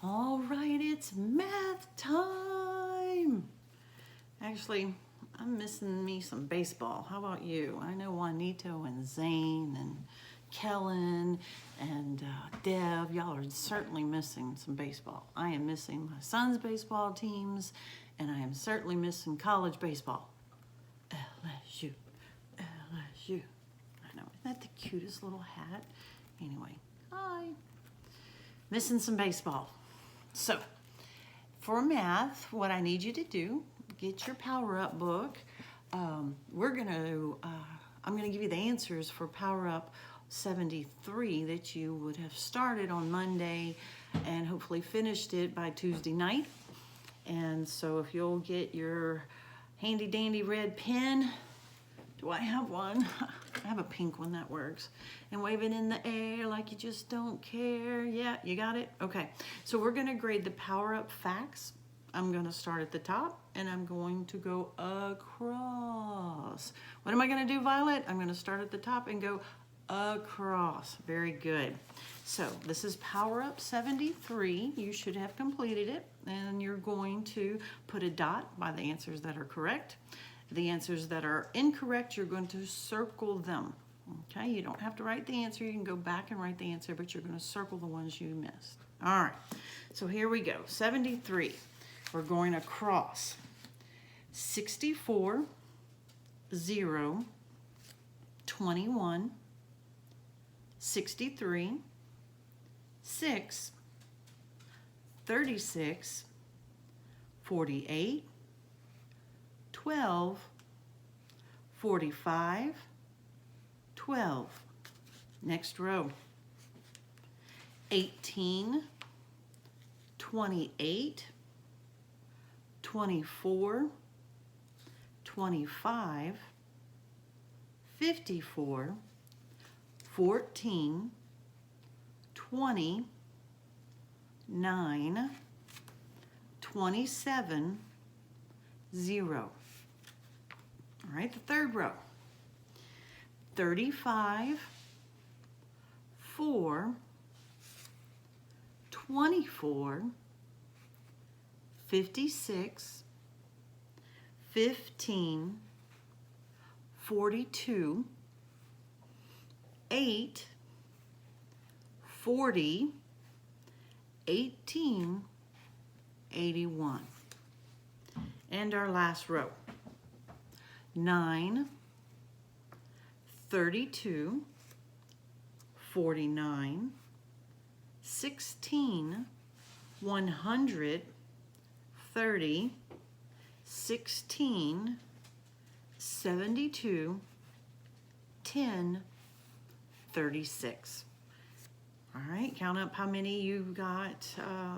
All right, it's math time. Actually, I'm missing me some baseball. How about you? I know Juanito and Zane and Kellen and Dev, y'all are certainly missing some baseball. I am missing my son's baseball teams, and I am certainly missing college baseball. LSU, LSU. I know, isn't that the cutest little hat? Anyway, hi. Missing some baseball. So, for math, what I need you to do, get your Power Up book. I'm gonna give you the answers for Power Up 73 that you would have started on Monday and hopefully finished it by Tuesday night. And so if you'll get your handy dandy red pen, do I have one? I have a pink one that works. And wave it in the air like you just don't care. Yeah, you got it? Okay, so we're gonna grade the Power Up facts. I'm gonna start at the top and I'm going to go across. What am I gonna do, Violet? I'm gonna start at the top and go across. Very good. So this is Power Up 73. You should have completed it, and you're going to put a dot by the answers that are correct. The answers that are incorrect, you're going to circle them. Okay, you don't have to write the answer. You can go back and write the answer, but you're going to circle the ones you missed. All right, so here we go. 73. We're going across. 64, 0, 21, 63, 6, 36, 48, 12, 45, 12. Next row. 18, 28, 24, 25, 54, 14, 20, 9, 27, 0. All right, the third row. 35, 4, 24, 56, 15, 42, 8, 40, 18, 81. And our last row. 9, 32, 49, 16, 100, 30, 16, 72, 10, 36. All right, count up how many you got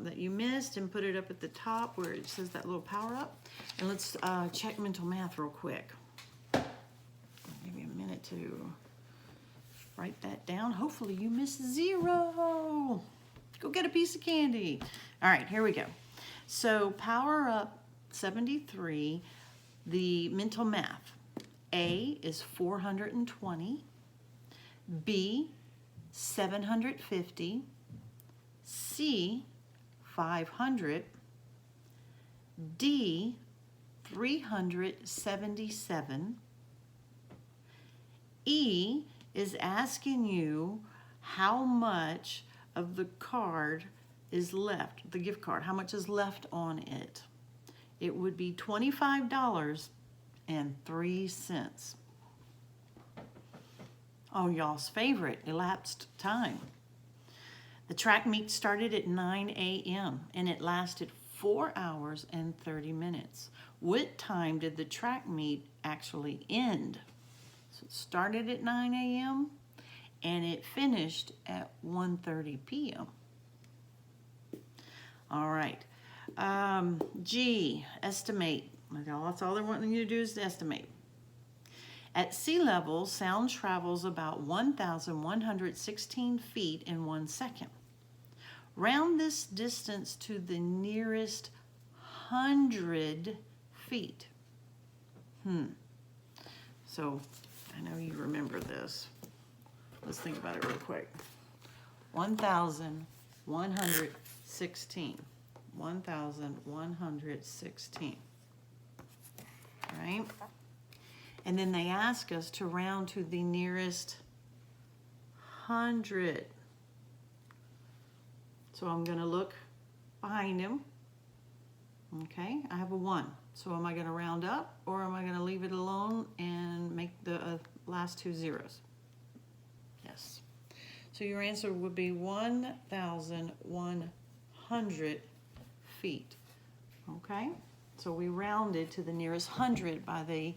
that you missed and put it up at the top where it says that little Power Up. And let's check mental math real quick. I'll give you a minute to write that down. Hopefully you missed 0. Go get a piece of candy. All right, here we go. So Power Up 73, the mental math. A is 420. B, 750. C, 500. D, 377. E is asking you how much of the card is left, the gift card, how much is left on it. It would be $25.03. Oh, y'all's favorite, elapsed time. The track meet started at 9 a.m. and it lasted 4 hours and 30 minutes. What time did the track meet actually end? So it started at 9 a.m. and it finished at 1:30 p.m. All right. G, estimate. That's all they're wanting you to do is to estimate. At sea level, sound travels about 1,116 feet in 1 second. Round this distance to the nearest 100 feet. So, I know you remember this. Let's think about it real quick. 1,116 16. 1,116. Right? And then they ask us to round to the nearest 100. So I'm going to look behind him. Okay, I have a 1. So am I going to round up or am I going to leave it alone and make the last 2 zeros? Yes. So your answer would be 1,100 feet. Okay, so we rounded to the nearest 100 by the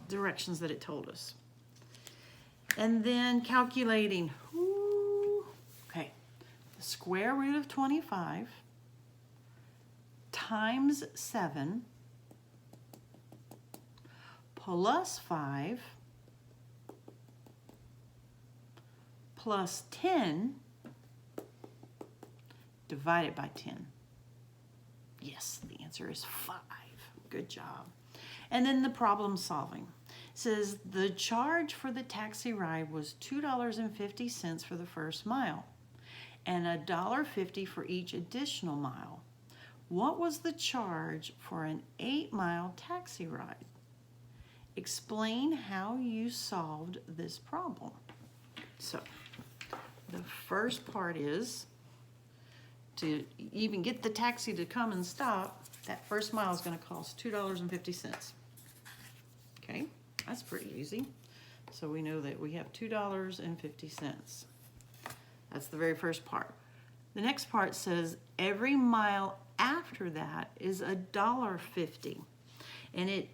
directions that it told us. And then calculating. Okay, the square root of 25 times 7 plus 5 plus 10 divided by 10. Yes, the answer is 5. Good job. And then the problem solving. It says the charge for the taxi ride was $2.50 for the first mile and $1.50 for each additional mile. What was the charge for an 8-mile taxi ride? Explain how you solved this problem. So, the first part is to even get the taxi to come and stop, that first mile is going to cost $2.50. Okay, that's pretty easy. So we know that we have $2.50. That's the very first part. The next part says every mile after that is $1.50. And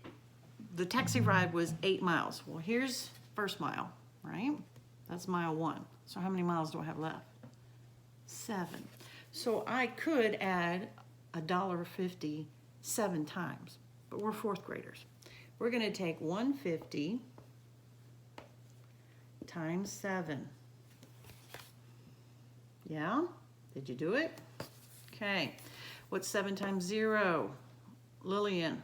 the taxi ride was 8 miles. Well, here's first mile, right? That's mile 1. So how many miles do I have left? 7. So I could add $1.50 7 times, but we're 4th graders. We're going to take 150 times 7. Yeah? Did you do it? Okay. What's 7 times 0? Lillian.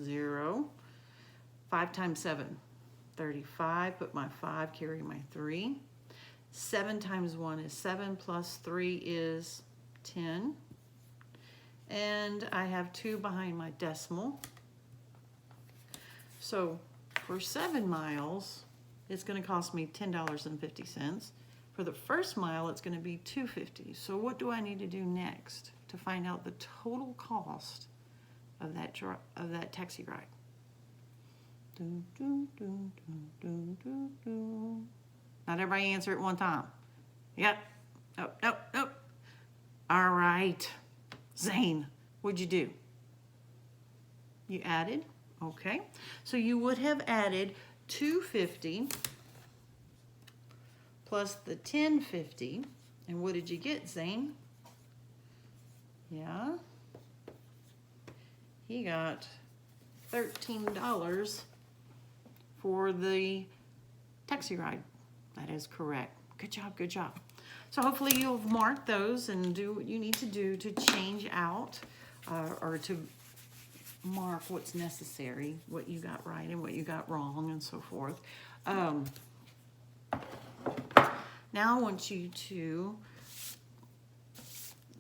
0. 5 times 7. 35. Put my 5, carry my 3. 7 times 1 is 7 plus 3 is 10. And I have 2 behind my decimal. So for 7 miles, it's going to cost me $10.50. For the first mile, it's going to be $2.50. So what do I need to do next to find out the total cost of that taxi ride? Not everybody answer at one time. Yep. Nope, nope, nope. All right. Zane, what'd you do? You added? Okay. So you would have added $2.50 plus the $10.50. And what did you get, Zane? Yeah. He got $13 for the taxi ride. That is correct. Good job, good job. So hopefully you'll mark those and do what you need to do to change out or to mark what's necessary, what you got right and what you got wrong and so forth. Now I want you to,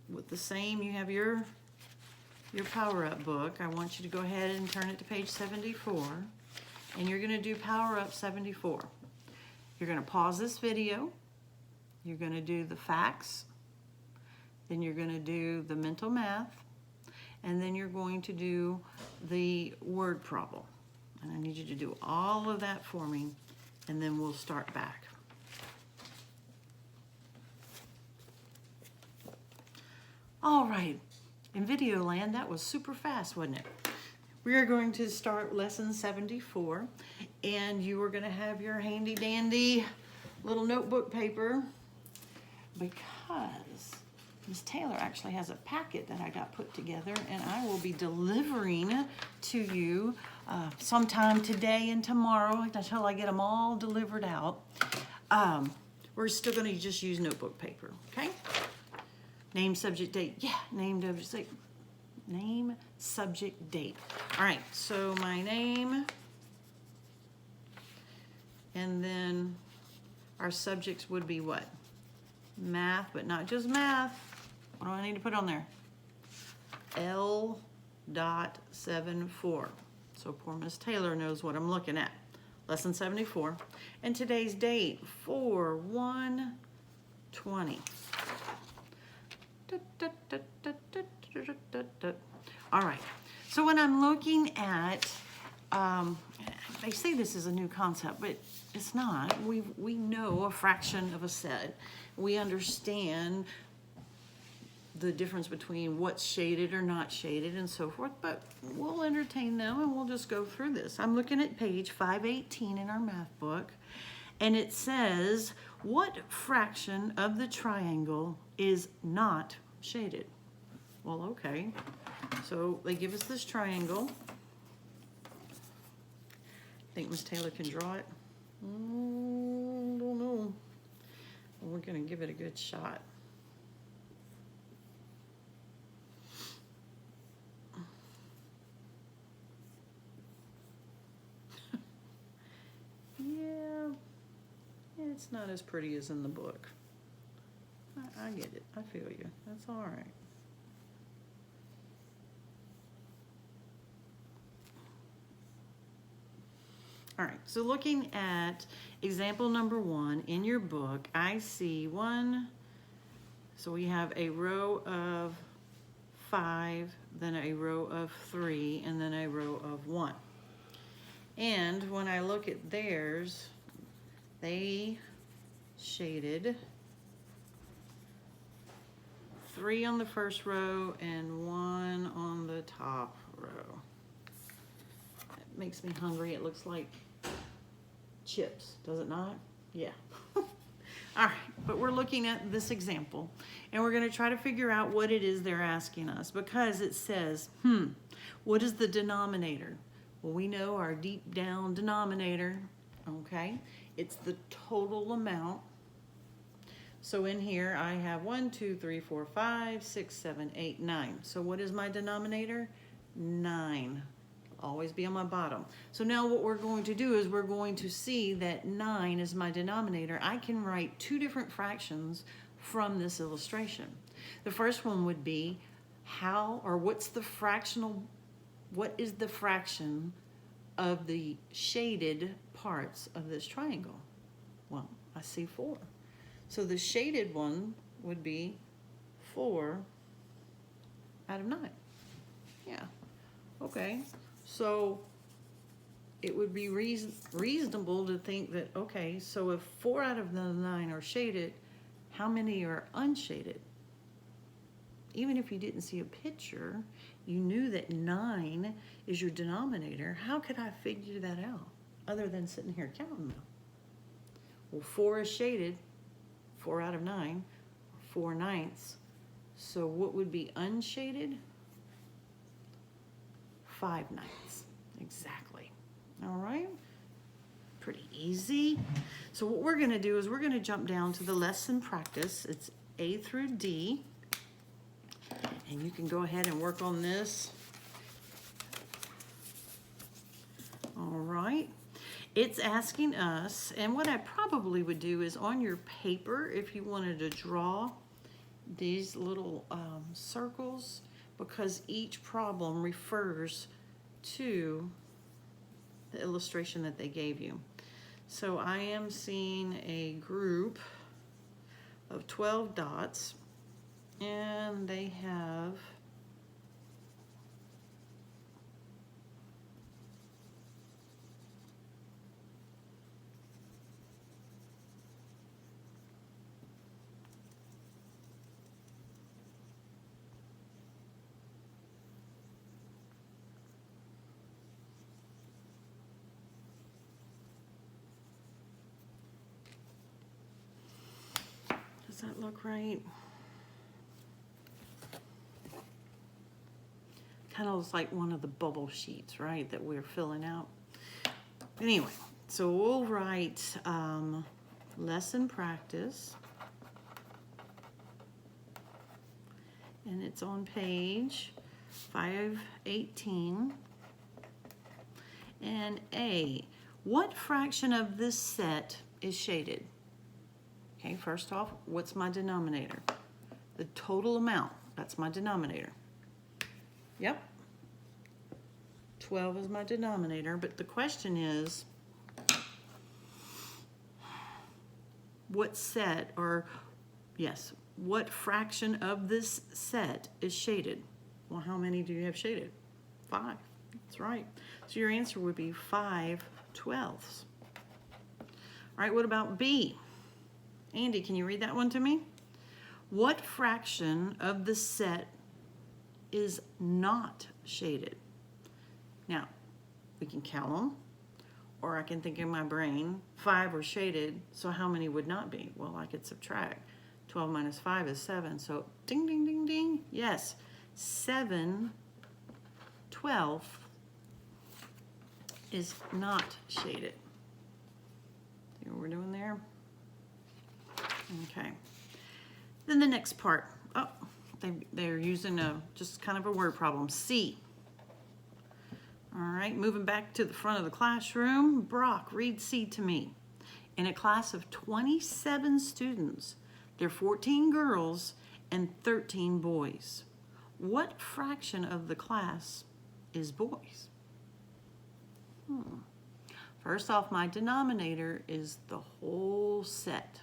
with the same, you have your Power Up book. I want you to go ahead and turn it to page 74. And you're going to do Power Up 74. You're going to pause this video. You're going to do the facts. Then you're going to do the mental math. And then you're going to do the word problem. And I need you to do all of that for me. And then we'll start back. All right. In Video Land, that was super fast, wasn't it? We are going to start lesson 74, and you are going to have your handy dandy little notebook paper because Ms. Taylor actually has a packet that I got put together, and I will be delivering to you sometime today and tomorrow until I get them all delivered out. We're still going to just use notebook paper, okay? Name, subject, date. Yeah, name, subject, date. All right, so my name, and then our subjects would be what? math, but not just math. What do I need to put on there? L.74. So poor Miss Taylor knows what I'm looking at. Lesson 74. And today's date, 4/1/20. All right. So when I'm looking at, they say this is a new concept, but it's not. We know a fraction of a set. We understand the difference between what's shaded or not shaded and so forth, but we'll entertain them and we'll just go through this. I'm looking at page 518 in our math book, and it says, what fraction of the triangle is not shaded? Well, okay. So they give us this triangle. Think Miss Taylor can draw it? Don't know. We're gonna give it a good shot. Yeah, it's not as pretty as in the book. I get it. I feel you. That's all right. All right, so looking at example number 1 in your book, I see one, so we have a row of 5, then a row of 3, and then a row of 1. And when I look at theirs, they shaded 3 on the first row and 1 on the top row. It makes me hungry. It looks like chips, does it not? Yeah. All right, but we're looking at this example, and we're going to try to figure out what it is they're asking us, because it says, what is the denominator? Well, we know our deep down denominator, okay? It's the total amount. So in here I have 1, 2, 3, 4, 5, 6, 7, 8, 9. So what is my denominator? 9. Always be on my bottom. So now what we're going to do is we're going to see that 9 is my denominator. I can write 2 different fractions from this illustration. The first one would be what is the fraction of the shaded parts of this triangle? Well, I see 4. So the shaded one would be 4 out of 9. Yeah, okay. So it would be reasonable to think that, okay, so if 4 out of the 9 are shaded, how many are unshaded? Even if you didn't see a picture, you knew that 9 is your denominator. How could I figure that out other than sitting here counting them? Well, 4 is shaded, 4 out of 9, 4/9. So what would be unshaded? 5/9. Exactly. All right. Pretty easy. So what we're going to do is we're going to jump down to the lesson practice. It's A through D. And you can go ahead and work on this. All right. It's asking us, and what I probably would do is on your paper, if you wanted to draw these little circles, because each problem refers to the illustration that they gave you. So I am seeing a group of 12 dots, and they have does that look right? Kind of looks like one of the bubble sheets, right, that we're filling out. Anyway, so we'll write lesson practice, and it's on page 518. And A, what fraction of this set is shaded? Okay, first off, what's my denominator? The total amount, that's my denominator. Yep. 12 is my denominator, but the question is, what set, or yes, what fraction of this set is shaded? Well, how many do you have shaded? 5. That's right. So your answer would be 5/12. All right, what about B? Andy, can you read that one to me? What fraction of the set is not shaded? Now, we can count them, or I can think in my brain, 5 are shaded, so how many would not be? Well, I could subtract. 12 minus 5 is 7, so ding, ding, ding, ding. Yes, 7/12 is not shaded. See what we're doing there? Okay. Then the next part. Oh, they're using just kind of a word problem. C. All right, moving back to the front of the classroom. Brock, read C to me. In a class of 27 students, there are 14 girls and 13 boys. What fraction of the class is boys? First off, my denominator is the whole set.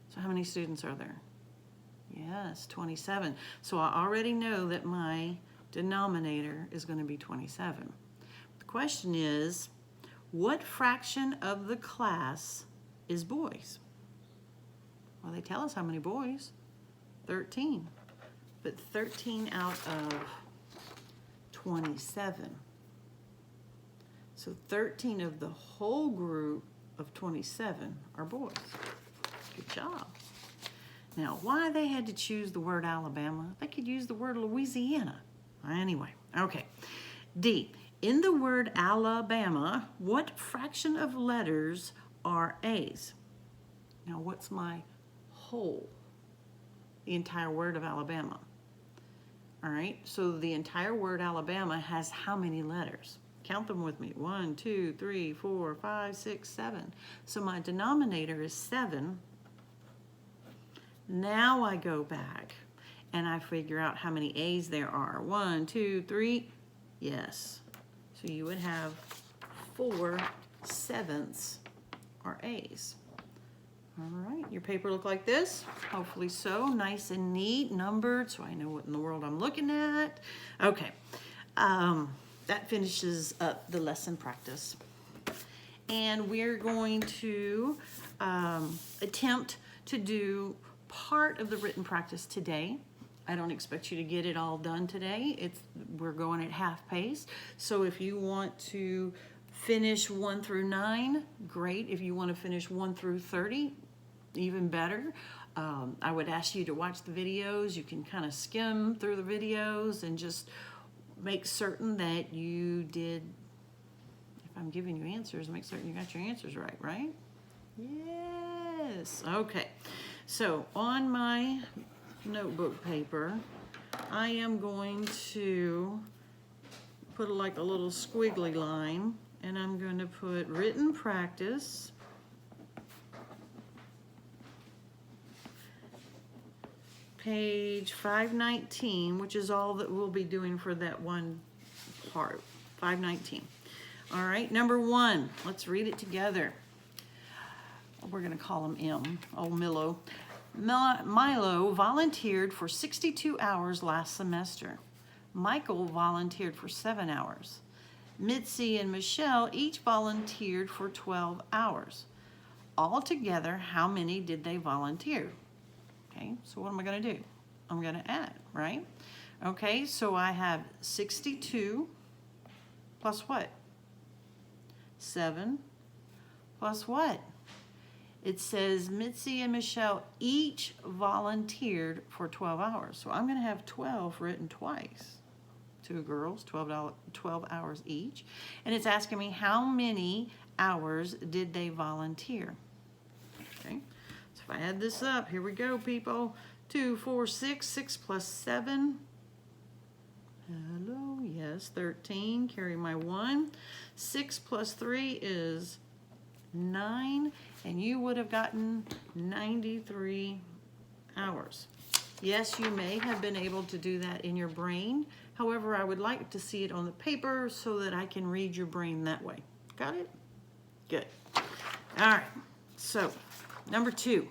So how many students are there? Yes, 27. So I already know that my denominator is going to be 27. The question is, what fraction of the class is boys? Well, they tell us how many boys. 13. But 13 out of 27. So 13 of the whole group of 27 are boys. Good job. Now, why they had to choose the word Alabama? They could use the word Louisiana. Anyway, okay. D. In the word Alabama, what fraction of letters are A's? Now, what's my whole? The entire word of Alabama. All right, so the entire word Alabama has how many letters? Count them with me. 1, 2, 3, 4, 5, 6, 7. So my denominator is 7. Now I go back and I figure out how many A's there are. 1, 2, 3. Yes. So you would have 4/7 are A's. All right, your paper look like this? Hopefully so. Nice and neat, numbered, so I know what in the world I'm looking at. Okay, that finishes up the lesson practice. And we're going to attempt to do part of the written practice today. I don't expect you to get it all done today. We're going at half pace. So if you want to finish 1 through 9, great. If you want to finish 1 through 30, even better. I would ask you to watch the videos. You can kind of skim through the videos and just make certain that you did, if I'm giving you answers, make certain you got your answers right, right? Yes. Okay. So on my notebook paper, I am going to put like a little squiggly line, and I'm going to put written practice, page 519, which is all that we'll be doing for that one part, 519. All right, number 1, let's read it together. We're going to call him M, old Milo. Milo volunteered for 62 hours last semester. Michael volunteered for 7 hours. Mitzi and Michelle each volunteered for 12 hours. Altogether, how many did they volunteer? Okay, so what am I going to do? I'm going to add, right? Okay, so I have 62 plus what? 7 plus what? It says Mitzi and Michelle each volunteered for 12 hours. So I'm going to have 12 written twice. 2 girls, 12 hours each. And it's asking me how many hours did they volunteer. Okay, so if I add this up, here we go, people. 2, 4, 6, 6 plus 7. Hello, yes, 13. Carry my 1. 6 plus 3 is 9. and you would have gotten 93 hours. Yes, you may have been able to do that in your brain. However, I would like to see it on the paper so that I can read your brain that way. Got it? Good. All right, so number 2.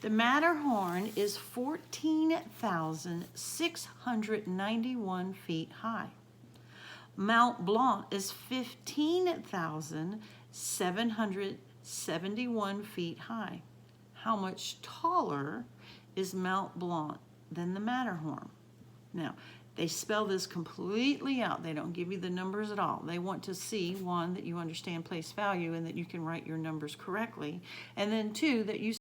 The Matterhorn is 14,691 feet high. Mount Blanc is 15,771 feet high. How much taller is Mount Blanc than the Matterhorn? Now, they spell this completely out. They don't give you the numbers at all. They want to see, 1, that you understand place value and that you can write your numbers correctly, and then 2, that you